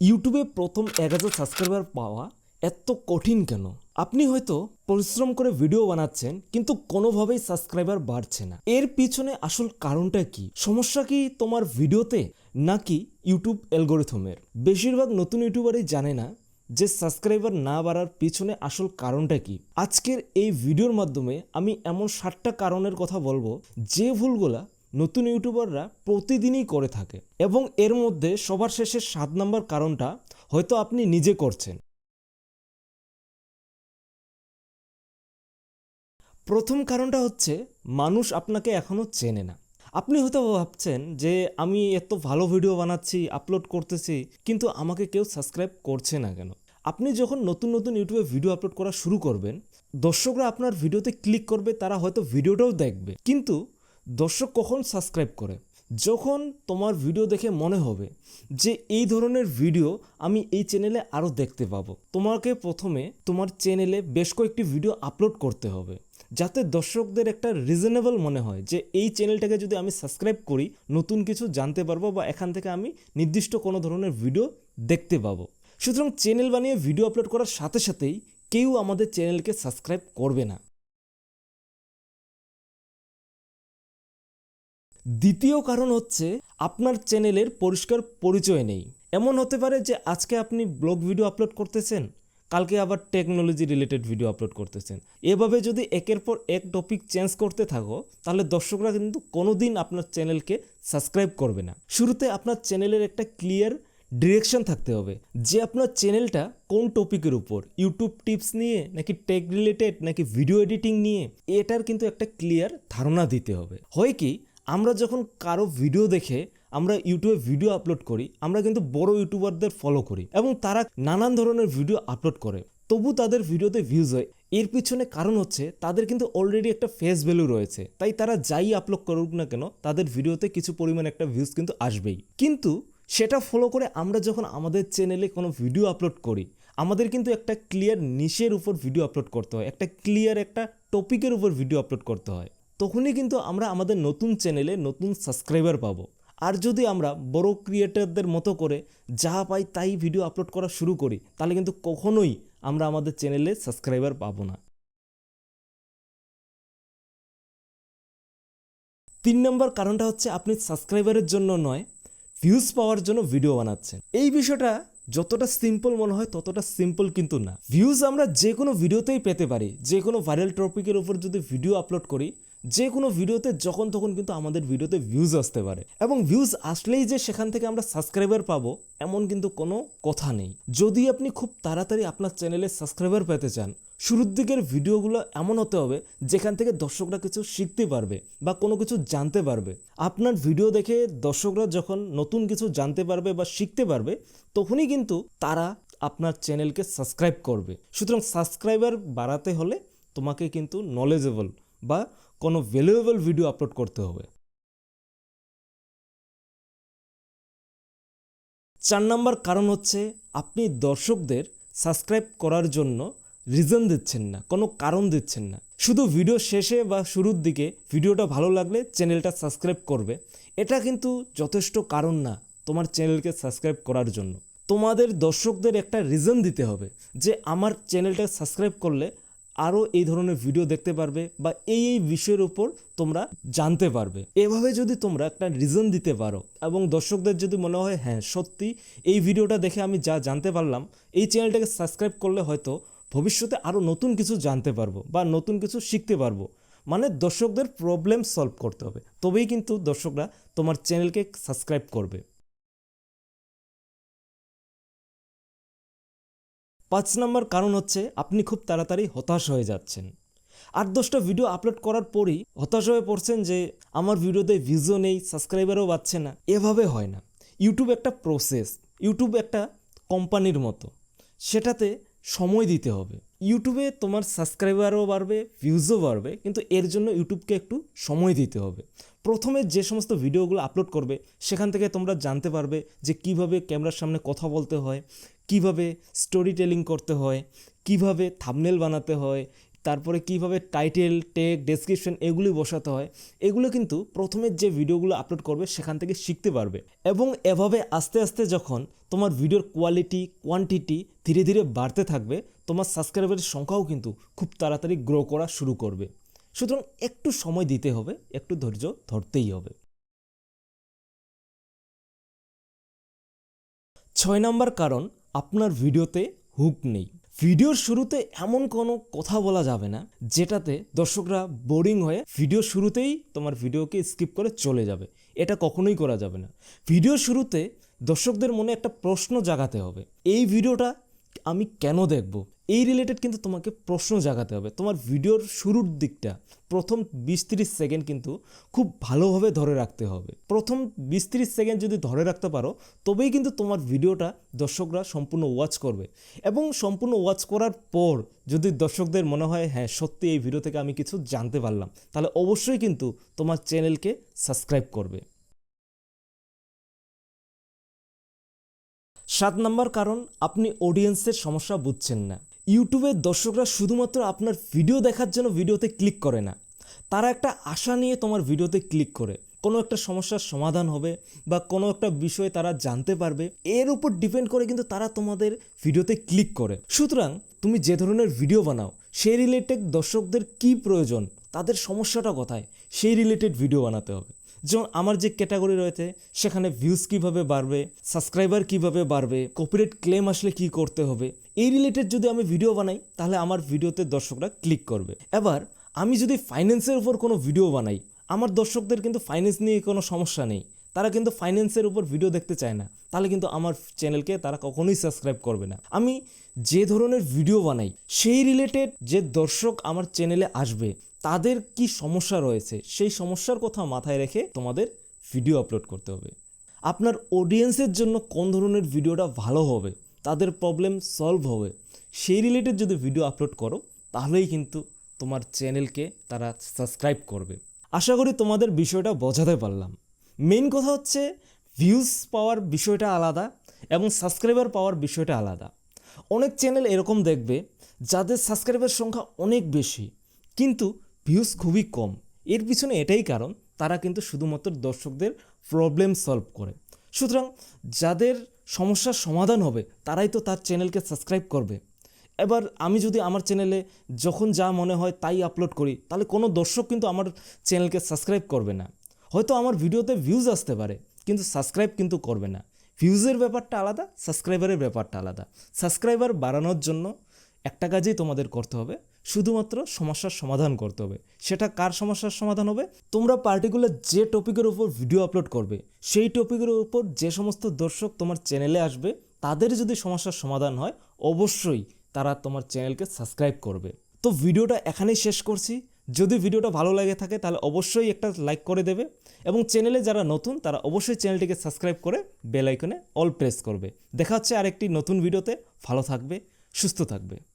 ইউটিউবে প্রথম 1000 সাবস্ক্রাইবার পাওয়া এত কঠিন কেন? আপনি হয়তো পরিশ্রম করে ভিডিও বানাচ্ছেন কিন্তু কোনোভাবেই সাবস্ক্রাইবার বাড়ছে না। এর পিছনে আসল কারণটা কি? সমস্যা কি তোমার ভিডিওতে নাকি ইউটিউব অ্যালগরিথমের? বেশিরভাগ নতুন ইউটিউবারই জানে না যে সাবস্ক্রাইবার না বাড়ার পিছনে আসল কারণটা কি। আজকের এই ভিডিওর মাধ্যমে আমি এমন 7টা কারণের কথা বলবো যে ভুলগুলা নতুন ইউটিউবাররা প্রতিদিনই করে থাকে, এবং এর মধ্যে সবার শেষে 7 নম্বর কারণটা হয়তো আপনি নিজে করছেন। প্রথম কারণটা হচ্ছে মানুষ আপনাকে এখনও চেনে না। আপনি হয়তো ভাবছেন যে আমি এত ভালো ভিডিও বানাচ্ছি, আপলোড করতেছি, কিন্তু আমাকে কেউ সাবস্ক্রাইব করছে না কেন? আপনি যখন নতুন নতুন ইউটিউবে ভিডিও আপলোড করা শুরু করবেন, দর্শকরা আপনার ভিডিওতে ক্লিক করবে, তারা হয়তো ভিডিওটাও দেখবে, কিন্তু দর্শক কখন সাবস্ক্রাইব করে? যখন তোমার ভিডিও দেখে মনে হবে যে এই ধরনের ভিডিও আমি এই চ্যানেলে আরও দেখতে পাবো। তোমাকে প্রথমে তোমার চ্যানেলে বেশ কয়েকটি ভিডিও আপলোড করতে হবে, যাতে দর্শকদের একটা রিজনেবল মনে হয় যে এই চ্যানেলটাকে যদি আমি সাবস্ক্রাইব করি, নতুন কিছু জানতে পারবো বা এখান থেকে আমি নির্দিষ্ট কোনো ধরনের ভিডিও দেখতে পাবো। সুতরাং চ্যানেল বানিয়ে ভিডিও আপলোড করার সাথে সাথেই কেউ আমাদের চ্যানেলকে সাবস্ক্রাইব করবে না। দ্বিতীয় কারণ হচ্ছে আপনার চ্যানেলের পরিষ্কার পরিচয় নেই। এমন হতে পারে যে আজকে আপনি ব্লগ ভিডিও আপলোড করতেছেন, কালকে আবার টেকনোলজি রিলেটেড ভিডিও আপলোড করতেছেন। এভাবে যদি একের পর এক টপিক চেঞ্জ করতে থাকো, তাহলে দর্শকরা কিন্তু কোনোদিন আপনার চ্যানেলকে সাবস্ক্রাইব করবে না। শুরুতে আপনার চ্যানেলের একটা ক্লিয়ার ডিরেকশন থাকতে হবে যে আপনার চ্যানেলটা কোন টপিকের উপর, ইউটিউব টিপস নিয়ে নাকি টেক রিলেটেড নাকি ভিডিও এডিটিং নিয়ে, এটার কিন্তু একটা ক্লিয়ার ধারণা দিতে হবে। হয় কি, আমরা যখন কারো ভিডিও দেখে আমরা ইউটিউবে ভিডিও আপলোড করি, আমরা কিন্তু বড় ইউটিউবারদের ফলো করি এবং তারা নানান ধরনের ভিডিও আপলোড করে, তবু তাদের ভিডিওতে ভিউজ হয়। এর পিছনে কারণ হচ্ছে তাদের কিন্তু অলরেডি একটা ফেস ভ্যালু রয়েছে, তাই তারা যাই আপলোড করুক না কেন তাদের ভিডিওতে কিছু পরিমাণ একটা ভিউজ কিন্তু আসবেই। কিন্তু সেটা ফলো করে আমরা যখন আমাদের চ্যানেলে কোনো ভিডিও আপলোড করি, আমাদের কিন্তু একটা ক্লিয়ার নিশের উপর ভিডিও আপলোড করতে হয়, একটা ক্লিয়ার একটা টপিকের উপর ভিডিও আপলোড করতে হয়। তখনই কিন্তু আমরা আমাদের নতুন চ্যানেলে নতুন সাবস্ক্রাইবার পাবো। আর যদি আমরা বড় ক্রিয়েটরদের মতো করে যা পাই তাই ভিডিও আপলোড করা শুরু করি, তাহলে কিন্তু কখনোই আমরা আমাদের চ্যানেলে সাবস্ক্রাইবার পাবো না। 3 নম্বর কারণটা হচ্ছে আপনি সাবস্ক্রাইবারের জন্য নয়, ভিউজ পাওয়ার জন্য ভিডিও বানাচ্ছেন। এই বিষয়টা যতটা সিম্পল মনে হয় ততটা সিম্পল কিন্তু না। ভিউজ আমরা যে কোনো ভিডিওতেই পেতে পারি। যে কোনো ভাইরাল টপিকের উপর যদি ভিডিও আপলোড করি, যে কোনো ভিডিওতে যখন তখন কিন্তু আমাদের ভিডিওতে ভিউজ আসতে পারে, এবং ভিউজ আসলেই যে সেখান থেকে আমরা সাবস্ক্রাইবার পাবো এমন কিন্তু কোনো কথা নেই। যদি আপনি খুব তাড়াতাড়ি আপনার চ্যানেলে সাবস্ক্রাইবার পেতে চান, শুরুর দিকের ভিডিওগুলো এমন হতে হবে যেখান থেকে দর্শকরা কিছু শিখতে পারবে বা কোনো কিছু জানতে পারবে। আপনার ভিডিও দেখে দর্শকরা যখন নতুন কিছু জানতে পারবে বা শিখতে পারবে, তখনই কিন্তু তারা আপনার চ্যানেলকে সাবস্ক্রাইব করবে। সুতরাং সাবস্ক্রাইবার বাড়াতে হলে তোমাকে কিন্তু নলেজেবল বা কোনো ভ্যালুয়েবল ভিডিও আপলোড করতে হবে। 4 নম্বর কারণ হচ্ছে আপনি দর্শকদের সাবস্ক্রাইব করার জন্য রিজন দিচ্ছেন না, কোনো কারণ দিচ্ছেন না। শুধু ভিডিও শেষে বা শুরুর দিকে ভিডিওটা ভালো লাগলে চ্যানেলটা সাবস্ক্রাইব করবে, এটা কিন্তু যথেষ্ট কারণ না তোমার চ্যানেলকে সাবস্ক্রাইব করার জন্য। তোমাদের দর্শকদের একটা রিজন দিতে হবে যে আমার চ্যানেলটা সাবস্ক্রাইব করলে আরও এই ধরনের ভিডিও দেখতে পারবে বা এই এই বিষয়ের উপর তোমরা জানতে পারবে। এভাবে যদি তোমরা একটা রিজন দিতে পারো এবং দর্শকদের যদি মনে হয় হ্যাঁ সত্যি এই ভিডিওটা দেখে আমি যা জানতে পারলাম, এই চ্যানেলটাকে সাবস্ক্রাইব করলে হয়তো ভবিষ্যতে আরও নতুন কিছু জানতে পারবো বা নতুন কিছু শিখতে পারবো, মানে দর্শকদের প্রবলেম সলভ করতে হবে, তবেই কিন্তু দর্শকরা তোমার চ্যানেলকে সাবস্ক্রাইব করবে। 5 নম্বর কারণ হচ্ছে আপনি খুব তাড়াতাড়ি হতাশ হয়ে যাচ্ছেন। 8-10টা ভিডিও আপলোড করার পরই হতাশ হয়ে পড়ছেন যে আমার ভিডিওতে ভিউজও নেই, সাবস্ক্রাইবারও পাচ্ছে না। এভাবে হয় না। ইউটিউব একটা প্রসেস, ইউটিউব একটা কোম্পানির মতো, সেটাতে সময় দিতে হবে। ইউটিউবে তোমার সাবস্ক্রাইবারও বাড়বে, ভিউজও বাড়বে, কিন্তু এর জন্য ইউটিউবকে একটু সময় দিতে হবে। প্রথমে যে সমস্ত ভিডিওগুলো আপলোড করবে সেখান থেকে তোমরা জানতে পারবে যে কিভাবে ক্যামেরার সামনে কথা বলতে হয়, কিভাবে স্টোরি টেলিং করতে হয়, কিভাবে থাম্বনেল বানাতে হয়, তারপরে কিভাবে টাইটেল, ট্যাগ, ডেসক্রিপশন এগুলি বসাতে হয়, এগুলো কিন্তু প্রথমে যে ভিডিওগুলো আপলোড করবে সেখান থেকে শিখতে পারবে। এবং এভাবে আস্তে আস্তে যখন তোমার ভিডিওর কোয়ালিটি, কোয়ান্টিটি ধীরে ধীরে বাড়তে থাকবে, তোমার সাবস্ক্রাইবারের সংখ্যাও কিন্তু খুব তাড়াতাড়ি গ্রো করা শুরু করবে। সুতরাং একটু সময় দিতে হবে, একটু ধৈর্য ধরতেই হবে। 6 নম্বর কারণ, আপনার ভিডিওতে হুক নেই। ভিডিওর শুরুতে এমন কোনো কথা বলা যাবে না যেটাতে দর্শকরা বোরিং হয়ে ভিডিও শুরুতেই তোমার ভিডিওকে স্কিপ করে চলে যাবে। এটা কখনোই করা যাবে না। ভিডিওর শুরুতে দর্শকদের মনে একটা প্রশ্ন জাগাতে হবে, এই ভিডিওটা আমি কেন দেখব, এই রিলেটেড কিন্তু তোমাকে প্রশ্ন জাগাতে হবে। তোমার ভিডিওর শুরুর দিকটা প্রথম 20-30 সেকেন্ড কিন্তু খুব ভালোভাবে ধরে রাখতে হবে। প্রথম 20-30 সেকেন্ড যদি ধরে রাখতে পারো, তবেই কিন্তু তোমার ভিডিওটা দর্শকরা সম্পূর্ণ ওয়াচ করবে। এবং সম্পূর্ণ ওয়াচ করার পর যদি দর্শকদের মনে হয় হ্যাঁ সত্যি এই ভিডিও থেকে আমি কিছু জানতে পারলাম, তাহলে অবশ্যই কিন্তু তোমার চ্যানেলকে সাবস্ক্রাইব করবে। 7 নম্বর কারণ, আপনি অডিয়েন্সের সমস্যা বুঝছেন না। ইউটিউবের দর্শকরা শুধুমাত্র আপনার ভিডিও দেখার জন্য ভিডিওতে ক্লিক করে না, তারা একটা আশা নিয়ে তোমার ভিডিওতে ক্লিক করে। কোনো একটা সমস্যার সমাধান হবে বা কোনো একটা বিষয়ে তারা জানতে পারবে, এর উপর ডিপেন্ড করে কিন্তু তারা তোমাদের ভিডিওতে ক্লিক করে। সুতরাং তুমি যে ধরনের ভিডিও বানাও সেই রিলেটেড দর্শকদের কি প্রয়োজন, তাদের সমস্যাটা কোথায়, সেই রিলেটেড ভিডিও বানাতে হবে। যেমন আমার যে ক্যাটাগরি রয়েছে সেখানে ভিউজ কিভাবে বাড়বে, সাবস্ক্রাইবার কিভাবে বাড়বে, কপিরাইট ক্লেম আসলে কি করতে হবে, এই রিলেটেড যদি আমি ভিডিও বানাই তাহলে আমার ভিডিওতে দর্শকরা ক্লিক করবে। এবার আমি যদি ফাইন্যান্সের উপর কোনো ভিডিও বানাই, আমার দর্শকদের কিন্তু ফাইন্যান্স নিয়ে কোনো সমস্যা নেই, তারা কিন্তু ফাইন্যান্সের উপর ভিডিও দেখতে চায় না, তাহলে কিন্তু আমার চ্যানেলকে তারা কখনোই সাবস্ক্রাইব করবে না। আমি যে ধরনের ভিডিও বানাই সেই রিলেটেড যে দর্শক আমার চ্যানেলে আসবে তাদের কি সমস্যা রয়েছে, সেই সমস্যার কথা মাথায় রেখে তোমাদের ভিডিও আপলোড করতে হবে। আপনার অডিয়েন্সের জন্য কোন ধরনের ভিডিওটা ভালো হবে, তাদের প্রবলেম সলভ হবে, সেই রিলেটেড যদি ভিডিও আপলোড করো তাহলেই কিন্তু তোমার চ্যানেলকে তারা সাবস্ক্রাইব করবে। আশা করি তোমাদের বিষয়টা বোঝাতে পারলাম। মেইন কথা হচ্ছে ভিউজ পাওয়ার বিষয়টা আলাদা এবং সাবস্ক্রাইবার পাওয়ার বিষয়টা আলাদা। অনেক চ্যানেল এরকম দেখবে যাদের সাবস্ক্রাইবার সংখ্যা অনেক বেশি কিন্তু ভিউজ খুবই কম। এর পিছনে এটাই কারণ, তারা কিন্তু শুধুমাত্র দর্শকদের প্রবলেম সলভ করে। সুতরাং যাদের সমস্যার সমাধান হবে তারাই তো তার চ্যানেলকে সাবস্ক্রাইব করবে। এবার আমি যদি আমার চ্যানেলে যখন যা মনে হয় তাই আপলোড করি, তাহলে কোনো দর্শক কিন্তু আমার চ্যানেলকে সাবস্ক্রাইব করবে না। হয়তো আমার ভিডিওতে ভিউজ আসতে পারে কিন্তু সাবস্ক্রাইব কিন্তু করবে না। ভিউজের ব্যাপারটা আলাদা, সাবস্ক্রাইবারের ব্যাপারটা আলাদা। সাবস্ক্রাইবার বাড়ানোর জন্য একটা কাজই তোমাদের করতে হবে, শুধুমাত্র সমস্যার সমাধান করতে হবে। সেটা কার সমস্যার সমাধান হবে, তোমরা পার্টিকুলার যে টপিকের উপর ভিডিও আপলোড করবে সেই টপিকের উপর যে সমস্ত দর্শক তোমার চ্যানেলে আসবে তাদের যদি সমস্যার সমাধান হয় অবশ্যই তারা তোমার চ্যানেলকে সাবস্ক্রাইব করবে। তো ভিডিওটা এখানেই শেষ করছি। যদি ভিডিওটা ভালো লাগে থাকে তাহলে অবশ্যই একটা লাইক করে দেবে এবং চ্যানেলে যারা নতুন তারা অবশ্যই চ্যানেলটিকে সাবস্ক্রাইব করে বেল আইকনে অল প্রেস করবে। দেখা হচ্ছে আরেকটি নতুন ভিডিওতে। ভালো থাকবে, সুস্থ থাকবে।